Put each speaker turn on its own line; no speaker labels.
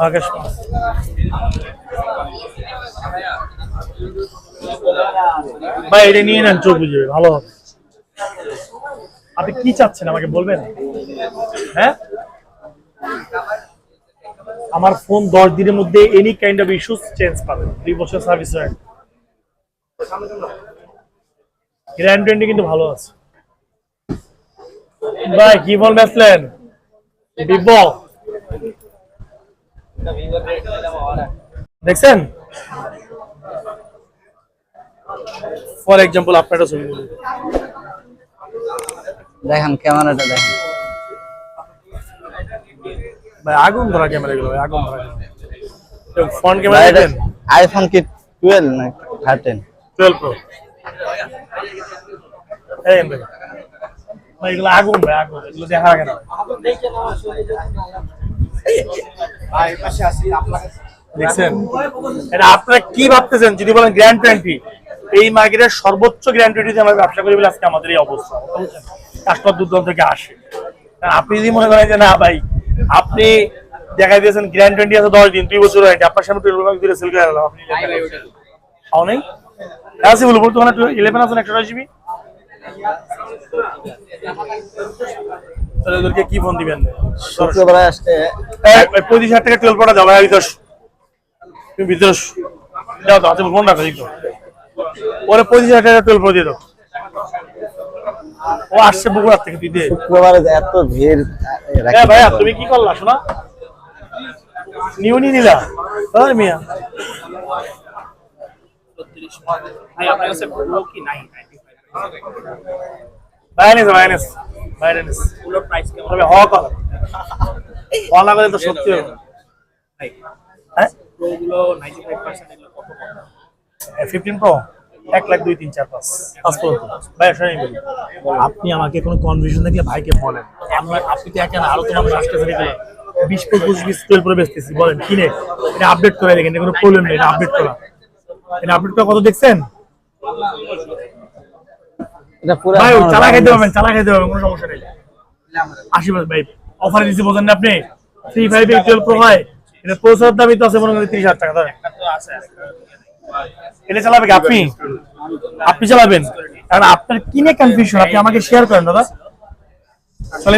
আকাশ ভাই এটা নিয়ে নেন, চোখ বুঝবে ভালো হবে। আপনি কি চাচ্ছেন আমাকে বলবেন? হ্যাঁ, আমার ফোন 10 দিনের মধ্যে any kind of issues change পাবেন, 2 বছর সার্ভিস ওয়ারেন্টি, গ্যারান্টি কিন্তু ভালো আছে। ভাই কি ফোন বেচলেন? ভিভো দেখছেন? ফর এক্সাম্পল আপনারটা ছবি
দেখেন ক্যামেরাটা দেখেন
ভাই, আগুন ধরা ক্যামেরা গুলো ভাই, আগুন ধরা। ফ্রন্ট ক্যামেরা দেখেন,
আইফোন কি 12 না 13?
12 প্রো। এই ভাই ভাই এগুলো আগুন ভাই, আগুন, এগুলো দেখা লাগে না ভাই। পাশে আসি আপনারা দেখছেন, এটা আপনারা কি ভাবতেছেন যদি বলেন গ্যারান্টি ওয়ারেন্টি? এই মার্কেটের সর্বোচ্চ গ্যারান্টি ওয়ারেন্টিতে আমরা ব্যবসা করি বলে আজকে আমাদের এই অবস্থা, বুঝছেন? কাস্টমার দূর দূরান্ত থেকে আসে। আপনি যদি মনে করেন যে না ভাই, আপনি দেখাই দিয়েছেন গ্যারান্টি ওয়ারেন্টি আছে 10 দিন 2 বছর ওয়ারেন্টি, আপনার সামনে 12 দিলে সেল করে দিলাম, আপনি খাও নাই আছে বলবো তো না 11 আছে 128 জিবি, তাহলে ওদেরকে কি ফোন দিবেন?
শুক্রবার আসতে
25,000 টাকা 12 পড়া যাবে ভিতর, তুমি ভিতর যাও তো, আছে ফোন রাখো দিতো পরে 25,000 টাকা 12 পড়ে দিয়ে দাও। ও আসছে বগুড়া থেকে দিতে।
শুক্রবারে এত ভিড়।
হ্যাঁ ভাইয়া তুমি কি করলা শোনা? নিউ নি নিলা ওই মিয়া। ভাই আপনার কাছে পুরো কি নাই? ভাইনেস পুরো প্রাইস কেমন হবে? হক বলা করে তো সত্যি হবে ভাই। হ্যাঁ প্রো গুলো 95% এগুলো কত কম? 15 প্রো 1 লাখ 2 3 4 5 ভাই শুনুন, আপনি আমাকে কোনো কনফিউশন দেখলে ভাইকে বলেন। আপনি তো একা না, আরো তো মানুষ আসতেছে দেখলে 20 25 20 12 প্রো বেচতেছি, বলেন কিনে এটা আপডেট করে দেখেন, কোনো প্রবলেম নেই, এটা আপডেট করা। এটা আপডেট করা কত দেখছেন?
এটা পুরো
ভাই চালা খাইতে পারবেন, চালা খাইতে পারবেন, কোনো সমস্যা নেই। 80 ভাই অফারে দিছি বোঝেন না আপনি? 35 12 প্রো হয়, এটা প্রসেসর দামই তো আছে মনে করেন 30,000 টাকা ধরেন। এটা চালাবে কি আপনি? আপনি চালাবেন, কারণ আপনার কিনে কনফিউশন আপনি আমাকে শেয়ার করেন দাদা। চলে